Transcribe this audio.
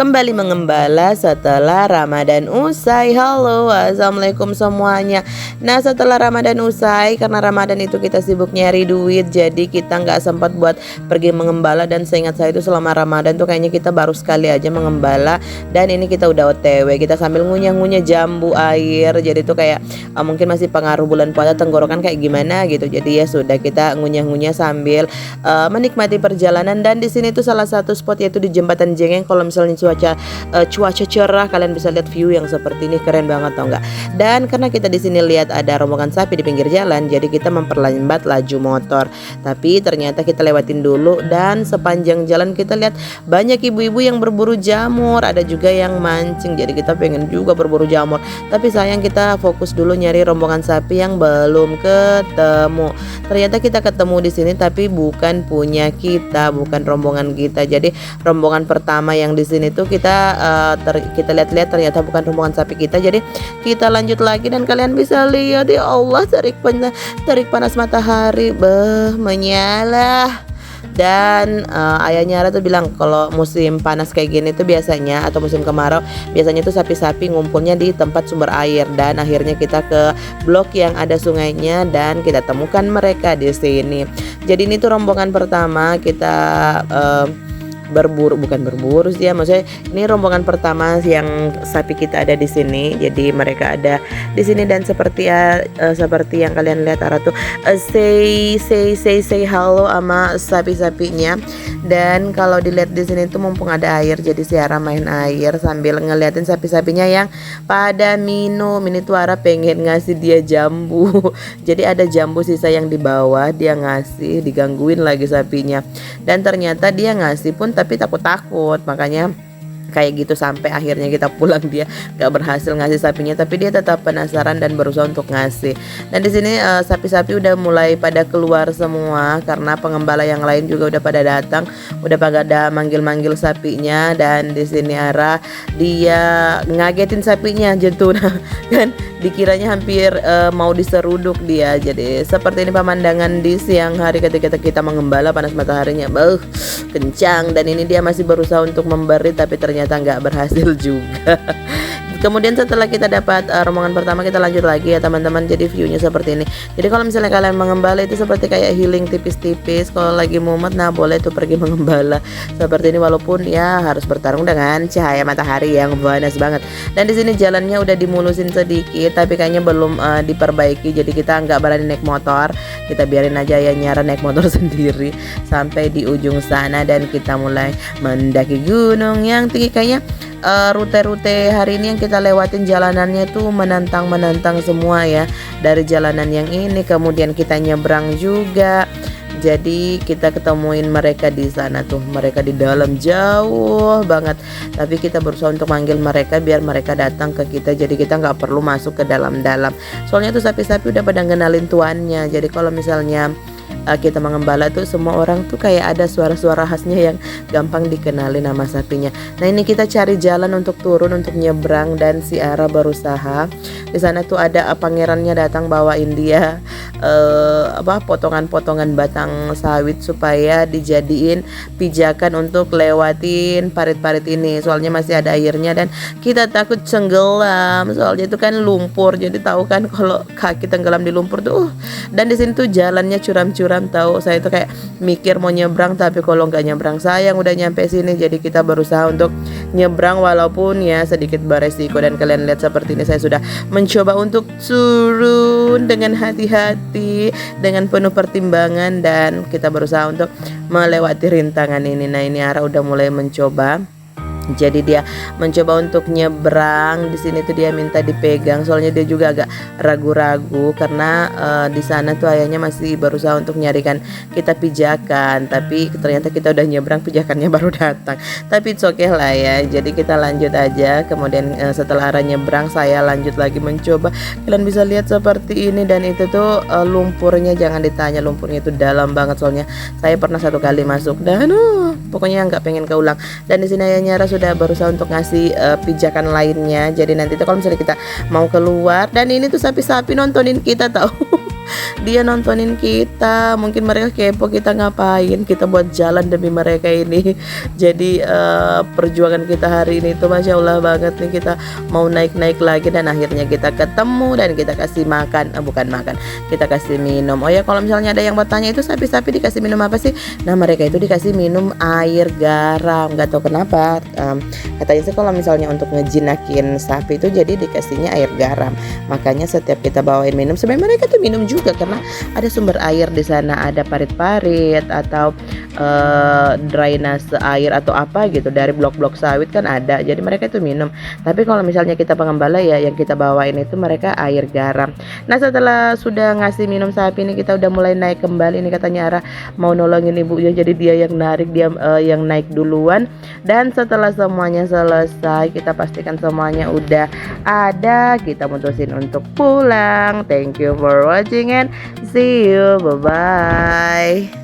kembali mengembala setelah Ramadan usai. Halo, assalamualaikum semuanya. Nah, setelah Ramadan usai, karena Ramadan itu kita sibuk nyari duit, jadi kita nggak sempat buat pergi mengembala. Dan seingat saya itu selama Ramadan tuh kayaknya kita baru sekali aja mengembala. Dan ini kita udah OTW, kita sambil ngunyah-ngunyah jambu air. Jadi tuh kayak mungkin masih pengaruh bulan puasa, tenggorokan kayak gimana gitu. Jadi ya sudah, kita ngunyah-ngunyah sambil menikmati perjalanan. Dan di sini tuh salah satu spot yaitu di Jembatan Jengeng. Kalau misalnya cuaca cerah, kalian bisa lihat view yang seperti ini, keren banget tau nggak? Dan karena kita di sini lihat ada rombongan sapi di pinggir jalan, jadi kita memperlambat laju motor. Tapi ternyata kita lewatin dulu, dan sepanjang jalan kita lihat banyak ibu-ibu yang berburu jamur, ada juga yang mancing. Jadi kita pengen juga berburu jamur, tapi sayang kita fokus dulu nyari rombongan sapi yang belum ketemu. Ternyata kita ketemu di sini, tapi bukan punya kita, bukan rombongan kita. Jadi rombongan pertama yang di sini tuh kita lihat-lihat ternyata bukan rombongan sapi kita. Jadi kita lanjut lagi, dan kalian bisa lihat, ya Allah, terik panas matahari menyala. Dan ayahnya Ara tuh bilang kalau musim panas kayak gini tuh biasanya, atau musim kemarau biasanya tuh sapi-sapi ngumpulnya di tempat sumber air. Dan akhirnya kita ke blok yang ada sungainya, dan kita temukan mereka di sini. Jadi ini tuh rombongan pertama kita bukan berburu sih ya, maksudnya ini rombongan pertama yang sapi kita ada di sini. Jadi mereka ada di sini, dan seperti yang kalian lihat, Ara tuh say halo sama sapi-sapinya. Dan kalau dilihat di sini tuh mumpung ada air, jadi si Ara main air sambil ngeliatin sapi-sapinya yang pada minum. Ini tuh Ara pengen ngasih dia jambu. Jadi ada jambu sisa yang di bawah, dia ngasih, digangguin lagi sapinya. Dan ternyata dia ngasih pun tapi takut-takut, makanya kayak gitu sampai akhirnya kita pulang, dia gak berhasil ngasih sapinya, tapi dia tetap penasaran dan berusaha untuk ngasih. Dan di sini sapi-sapi udah mulai pada keluar semua, karena pengembala yang lain juga udah pada datang, udah pada manggil-manggil sapinya. Dan di sini Ara dia ngagetin sapinya gitu, nah kan dikiranya hampir mau diseruduk dia. Jadi seperti ini pemandangan di siang hari ketika kita mengembala, panas mataharinya kencang. Dan ini dia masih berusaha untuk memberi, tapi ternyata nggak berhasil juga. Kemudian setelah kita dapat rombongan pertama, kita lanjut lagi ya teman-teman. Jadi viewnya seperti ini. Jadi kalau misalnya kalian mengembala itu seperti kayak healing tipis-tipis. Kalau lagi mumet, nah boleh tuh pergi mengembala seperti ini, walaupun ya harus bertarung dengan cahaya matahari yang panas banget. Dan di sini jalannya udah dimulusin sedikit, tapi kayaknya belum diperbaiki. Jadi kita nggak berani naik motor, kita biarin aja ya Nyara naik motor sendiri sampai di ujung sana. Dan kita mulai mendaki gunung yang tinggi. Kayaknya rute-rute hari ini yang kita lewatin jalanannya tuh menantang semua ya. Dari jalanan yang ini kemudian kita nyebrang juga. Jadi kita ketemuin mereka di sana tuh, mereka di dalam jauh banget. Tapi kita berusaha untuk manggil mereka biar mereka datang ke kita. Jadi kita nggak perlu masuk ke dalam-dalam. Soalnya tuh sapi-sapi udah pada ngenalin tuannya. Jadi kalau misalnya kita mengembala tuh semua orang tuh kayak ada suara-suara khasnya yang gampang dikenali nama sapinya. Nah ini kita cari jalan untuk turun untuk nyebrang, dan si Ara berusaha. Di sana tuh ada pangerannya datang bawain dia potongan-potongan batang sawit supaya dijadiin pijakan untuk lewatin parit-parit ini. Soalnya masih ada airnya dan kita takut tenggelam. Soalnya itu kan lumpur. Jadi tahu kan kalau kaki tenggelam di lumpur tuh. Dan di sini tuh jalannya curam-curam tahu. Saya tuh kayak mikir mau nyebrang, tapi kalau nggak nyebrang sayang udah nyampe sini. Jadi kita berusaha untuk nyebrang walaupun ya sedikit beresiko. Dan kalian lihat seperti ini, saya sudah mencoba untuk turun dengan hati-hati, dengan penuh pertimbangan, dan kita berusaha untuk melewati rintangan ini. Nah ini Ara udah mulai mencoba. Jadi dia mencoba untuk nyebrang. Di sini tuh dia minta dipegang, soalnya dia juga agak ragu-ragu karena di sana tuh ayahnya masih berusaha untuk nyarikan kita pijakan. Tapi ternyata kita udah nyebrang, pijakannya baru datang. Tapi it's okay lah ya. Jadi kita lanjut aja. Kemudian setelah Ara nyebrang, saya lanjut lagi mencoba. Kalian bisa lihat seperti ini, dan itu tuh lumpurnya jangan ditanya, lumpurnya itu dalam banget. Soalnya saya pernah satu kali masuk dan pokoknya nggak pengen keulang. Dan di sini ayahnya Ara sudah berusaha untuk ngasih pijakan lainnya. Jadi nanti tuh kalau misalnya kita mau keluar, dan ini tuh sapi-sapi nontonin kita tahu. Dia nontonin kita, mungkin mereka kepo kita ngapain, kita buat jalan demi mereka ini. Jadi perjuangan kita hari ini tuh Masya Allah banget nih, kita mau naik-naik lagi dan akhirnya kita ketemu dan kita kasih makan, bukan makan, kita kasih minum. Oh ya, kalau misalnya ada yang bertanya itu sapi-sapi dikasih minum apa sih? Nah, mereka itu dikasih minum air garam, nggak tahu kenapa. Katanya sih kalau misalnya untuk ngejinakin sapi itu jadi dikasihnya air garam. Makanya setiap kita bawain minum, sebenarnya mereka tuh minum juga karena ada sumber air di sana, ada parit-parit atau drainase air atau apa gitu dari blok-blok sawit kan ada. Jadi mereka itu minum. Tapi kalau misalnya kita pengembala ya yang kita bawain itu mereka air garam. Nah, setelah sudah ngasih minum sapi ini kita udah mulai naik kembali. Ini katanya Ara mau nolongin ibunya, jadi dia yang narik, dia yang naik duluan. Dan setelah semuanya selesai, kita pastikan semuanya udah ada, kita mutusin untuk pulang. Thank you for watching and see you, bye bye.